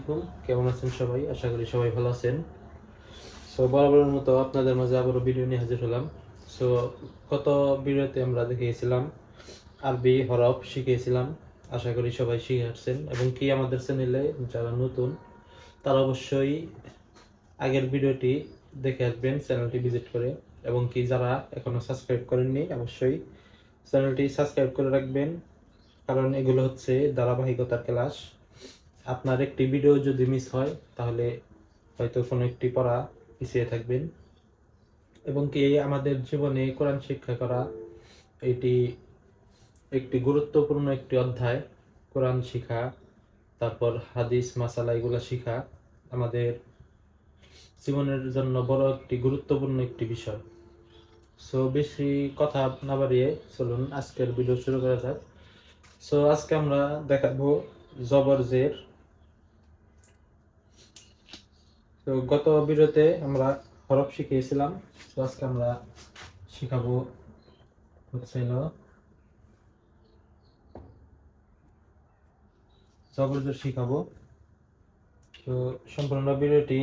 আলাইকুম, কেমন আছেন সবাই? আশা করি সবাই ভালো আছেন। বরাবরের মতো আপনাদের মাঝে আবারও ভিডিও নিয়ে হাজির হলাম। সো গত ভিডিওতে আমরা দেখিয়েছিলাম আরবি হরফ শিখিয়েছিলাম। আশা করি সবাই শিখে আসছেন এবং কি আমাদের চ্যানেলে যারা নতুন তারা অবশ্যই আগের ভিডিওটি দেখে আসবেন চ্যানেলটি ভিজিট করে, এবং কি যারা এখনো সাবস্ক্রাইব করেননি অবশ্যই চ্যানেলটি সাবস্ক্রাইব করে রাখবেন, কারণ এগুলো হচ্ছে ধারাবাহিকতার ক্লাস। আপনার একটি ভিডিও যদি মিস হয় তাহলে হয়তো কোনো একটি পড়া পিছিয়ে থাকবেন, এবং কি আমাদের জীবনে কোরআন শিক্ষা করা এটি একটি গুরুত্বপূর্ণ একটি অধ্যায়। কোরআন শিখা, তারপর হাদিস মাসালা এগুলো শিখা আমাদের জীবনের জন্য বড় একটি গুরুত্বপূর্ণ একটি বিষয়। সো বেশি কথা না বাড়িয়ে চলুন আজকের ভিডিও শুরু করা যাক। সো আজকে আমরা দেখাবো জবর জের। তো গত ভিডিওতে আমরা হরফ শিখিয়েছিলাম, তো আজকে আমরা শিখাবো হচ্ছে জবর জের শিখাবো। তো সম্পূর্ণ ভিডিওটি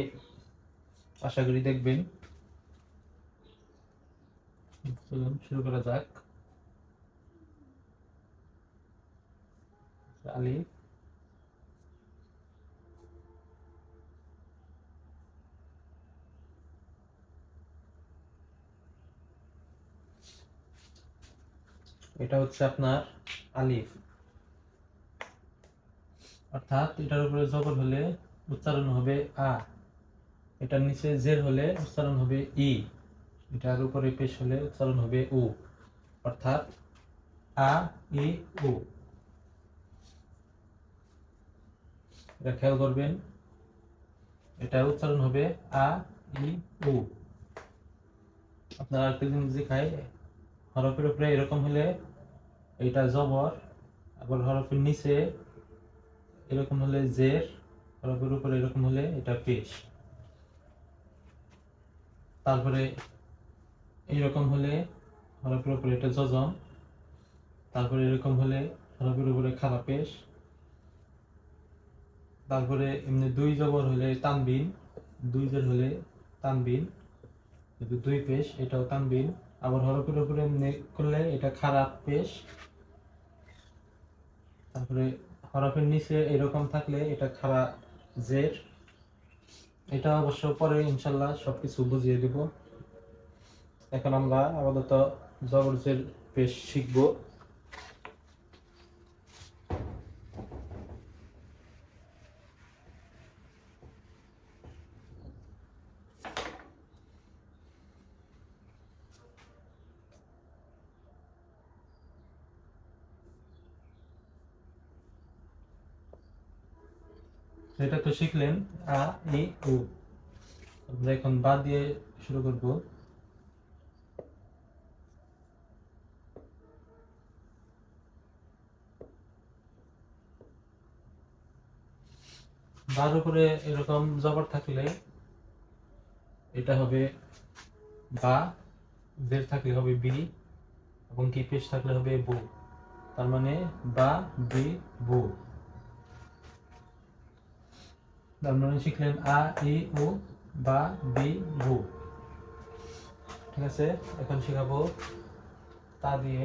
আশা করি দেখবেন। চলুন শুরু করা যাক। আলিফ, এটা হচ্ছে আপনার আলিফ, অর্থাৎ এটার উপরে জবর হলে উচ্চারণ হবে আ, এটার নিচে জের হলে উচ্চারণ হবে ই, এটার উপরে পেশ হলে উচ্চারণ হবে উ, অর্থাৎ আ ই উ। এটা খেয়াল করবেন, এটা উচ্চারণ হবে আ ই উ। আপনারা আরেকটা জিনিস দেখায়, হরফের উপরে এরকম হলে এটা জবর, আবার হরফের নিচে এরকম হলে জের, হরফের উপরে এরকম হলে এটা পেশ, তারপরে এইরকম হলে হরফের উপরে এটা জজম, তারপরে এরকম হলে হরফের উপরে খাড়া পেশ, তারপরে এমনি দুই জবর হলে তানবিন, দুই জের হলে তানবিন, দুই পেশ এটাও তানবিন, আবার হরফের উপরে এমনি করলে এটা খারাপ পেশ, তারপরে হরফের নিচে এরকম থাকলে এটা খাড়া জের। এটা অবশ্য পরে ইনশাল্লাহ সবকিছু বুঝিয়ে দেব। এখন আমরা আপাতত জবর জের পেশ শিখব। এটা তো শিখলেন আ ই উ, আমরা এখন বা দিয়ে শুরু করব। বার উপরে এরকম জবর থাকলে এটা হবে বা, জের থাকলে হবে বি, এবং কি পেশ থাকলে হবে বু, তার মানে বা বি বু। তার মানে শিখলেন আ ই উ বা বি বু। ঠিক আছে, এখন শিখাবো তা দিয়ে।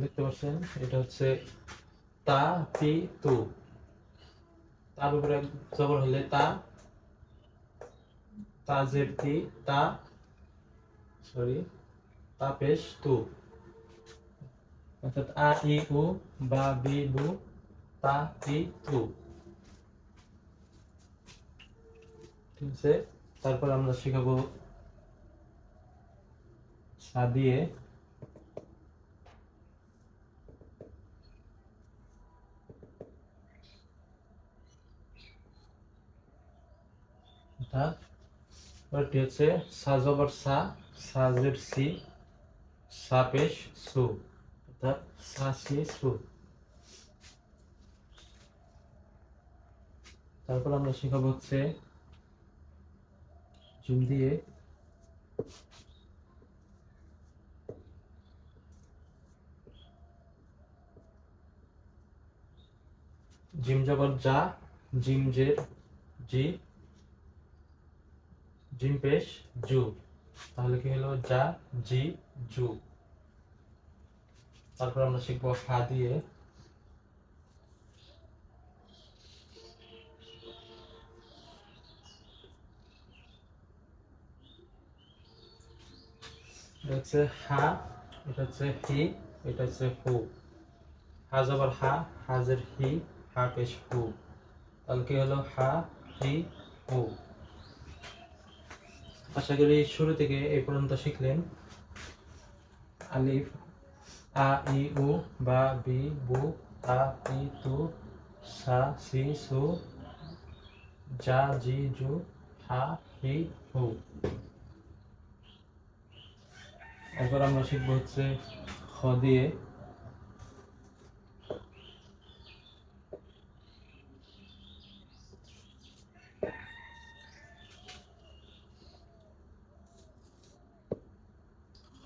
দেখতে পাচ্ছেন এটা হচ্ছে তা তি তু, তার উপরে জবর হলে তা, তা জের তি তা, সরি তা পেশ তু, অর্থাৎ আ ই উ বা বি বু তা তি তু। ঠিক আছে, তারপর আমরা শিখাবো সা দিয়ে। অর্থাৎ এটি হচ্ছে সা জবর সা, সা জের সি, সা পেশ সু, অর্থাৎ সা সি সু। তারপর আমরা শিখাবো হচ্ছে জিম দিয়ে জিম জবর যা, জিম জের জি, জিম পেশ জু, তাহলে কি হলো যা জি জু। তারপর আমরা শিখবো হা দিয়ে এটা হচ্ছে হা, এটা হচ্ছে হি, এটা হচ্ছে হু। হা জবর হা, হাজের হি, হা পেশ হু, তাহলে কি হলো হা হি হু। আশা করি শুরু থেকে এই পর্যন্ত শিখলেন। আলিফ আ ই উ বা বি বু তা তি তু সা সি সু যা জি জু হা হি হু। এরপর আমরা শিখবো হচ্ছে খ দিয়ে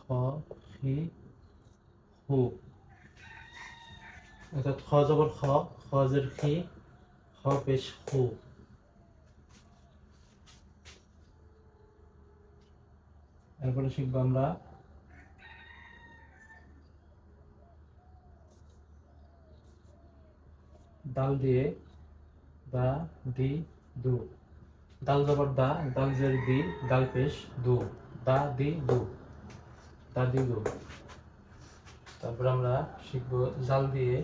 খ হি হু, অর্থাৎ খ জবর খ, খ জের খি, খ পেশ হু। এরপরে শিখবো আমরা দাল দিয়ে দা দি দু, দাল জবর দা, দাল জের দি, দাল পেশ দু, দা দি দু, দা দি দু। তারপর আমরা শিখবো জাল দিয়ে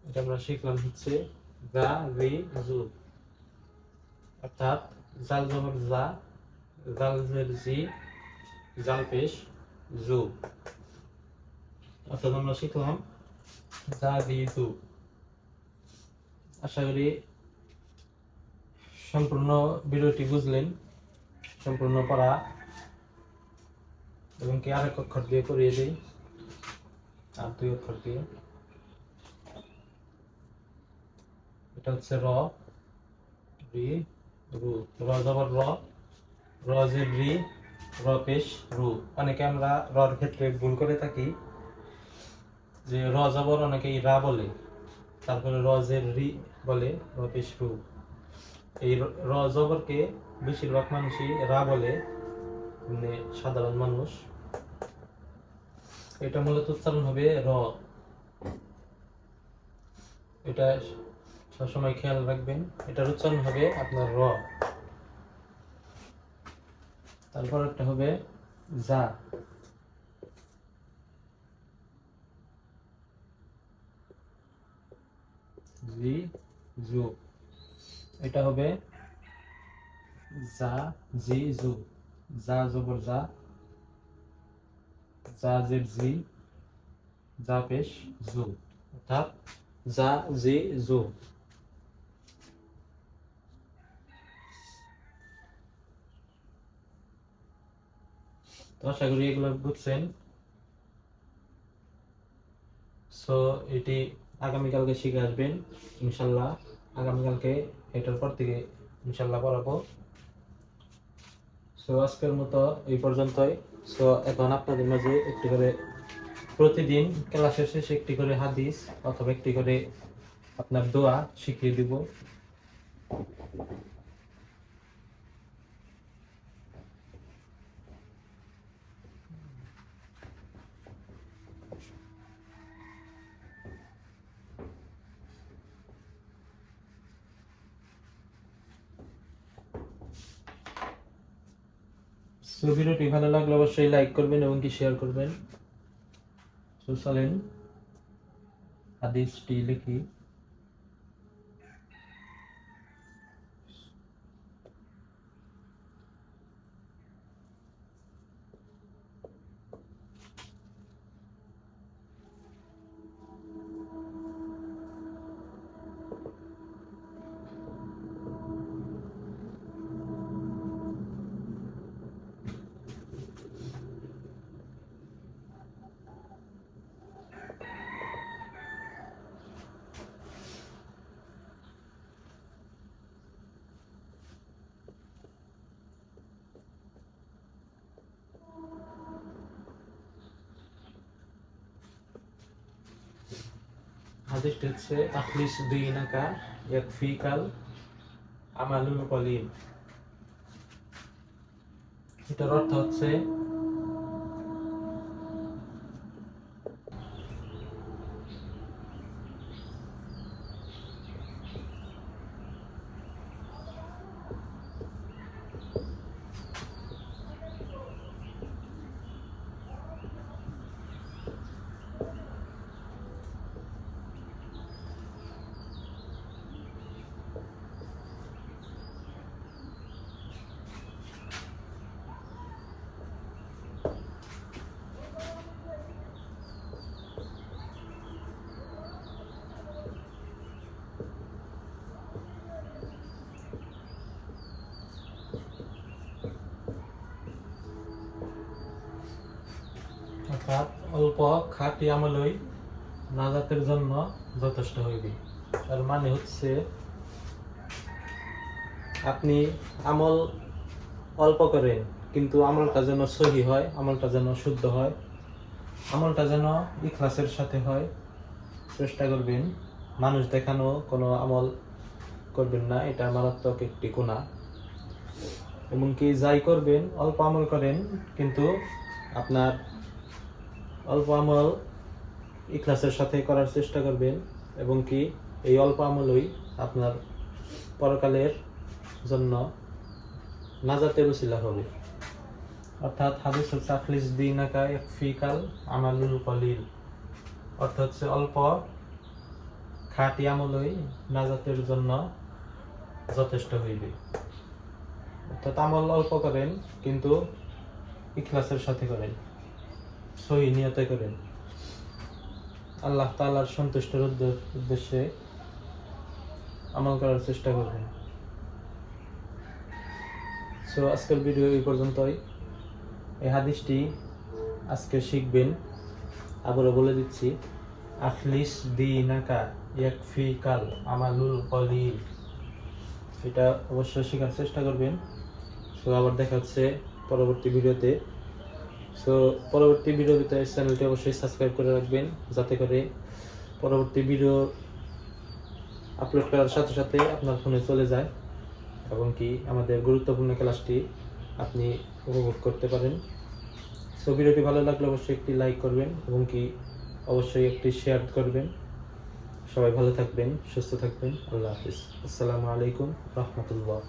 এটা আমরা শিখলাম হচ্ছে গা রি জু, অর্থাৎ জাল জবর জা, জাল জের জি, জাল পেশ জু, অর্থাৎ আমরা শিখলাম যা দি জু। আশা করি সম্পূর্ণ ভিডিওটি বুঝলেন, সম্পূর্ণ পড়া এবং কি আরেক অক্ষর দিয়ে করিয়ে দিই, আর দুই অক্ষর দিয়ে। এটা হচ্ছে র, রি, রু, র জবর র, র জের রি, র পেশ রু। অনেকে আমরা রর ক্ষেত্রে ভুল করে থাকি, যে র জবর অনেকেই রা বলে, তারপরে র জের রি বলে, র পেশ রু। এই র জবরকে বেশিরভাগ মানুষই রা বলে, মানে সাধারণ মানুষ। এটা মূলত উচ্চারণ হবে র, এটা সবসময় খেয়াল রাখবেন, এটার উচ্চারণ হবে আপনার র। তারপর একটা হবে যা, জি জু, এটা হবে যা জি জু, যা জবর যা, যা জের জি, যা পেশ জু, অর্থাৎ যা জি জু। তো আশা করি এগুলো বুঝছেন। সো এটি আগামীকালকে শিখে আসবেন ইনশাল্লাহ। আগামীকালকে এটার পর থেকে ইনশাল্লাহ পড়াবো। সো আজকের মতো এই পর্যন্তই। সো এখন আপনাদের মাঝে একটি করে প্রতিদিন ক্লাসের শেষে একটি করে হাদিস অথবা একটি করে আপনার দোয়া শিখিয়ে দিব। সো ভিডিওটি ভালো লাগলে অবশ্যই লাইক করবেন এবং কি শেয়ার করবেন। সো চলেন হাদিসটি লিখি। হাদিসটি হচ্ছে আখলিস দীনাকা ইয়াকফিকাল আমালুল কলিল। এটার অর্থ হচ্ছে অর্থাৎ অল্প খাঁটি আমলই নাজাতের জন্য যথেষ্ট হইবে। তার মানে হচ্ছে আপনি আমল অল্প করেন, কিন্তু আমলটা যেন সহি হয়, আমলটা যেন শুদ্ধ হয়, আমলটা যেন ইখলাসের সাথে হয়, চেষ্টা করবেন। মানুষ দেখানো কোনো আমল করবেন না, এটা মারাত্মক একটি গুনাহ। এমনকি যাই করবেন অল্প আমল করেন, কিন্তু আপনার অল্প আমল ইখলাসের সাথে করার চেষ্টা করবেন, এবং কি এই অল্প আমলই আপনার পরকালের জন্য নাজাতের উসিলা হবে। অর্থাৎ হাদিস হচ্ছে আখলিস দীনাকা ইয়াকফিকাল আমালুল কলিল, অর্থাৎ হচ্ছে অল্প খাঁটি আমলই নাজাতের জন্য যথেষ্ট হইবে। অর্থাৎ আমল অল্প করেন, কিন্তু ইখলাসের সাথে করেন, সহি নিয়তে করেন, আল্লাহ তাআলার সন্তুষ্টির উদ্দেশ্যে আমল করার চেষ্টা করবেন। সো আজকের ভিডিও এই পর্যন্তই। এই হাদিসটি আজকে শিখবেন। আবারও বলে দিচ্ছি, আখলিস দীনাকা ইয়াকফিকাল আমালুল কলিল, এটা অবশ্যই শেখার চেষ্টা করবেন। সো আবার দেখা হচ্ছে পরবর্তী ভিডিওতে। সো পরবর্তী ভিডিওতে চ্যানেলটি অবশ্যই সাবস্ক্রাইব করে রাখবেন, যাতে করে পরবর্তী ভিডিও আপলোড করার সাথে সাথে আপনার ফোনে চলে যায়, এবং কি আমাদের গুরুত্বপূর্ণ ক্লাসটি আপনি উপভোগ করতে পারেন। সো ভিডিওটি ভালো লাগলে অবশ্যই একটি লাইক করবেন, এবং কি অবশ্যই একটি শেয়ার করবেন। সবাই ভালো থাকবেন, সুস্থ থাকবেন। আল্লাহ হাফিজ। আসসালামু আলাইকুম রহমতুল্লাহ।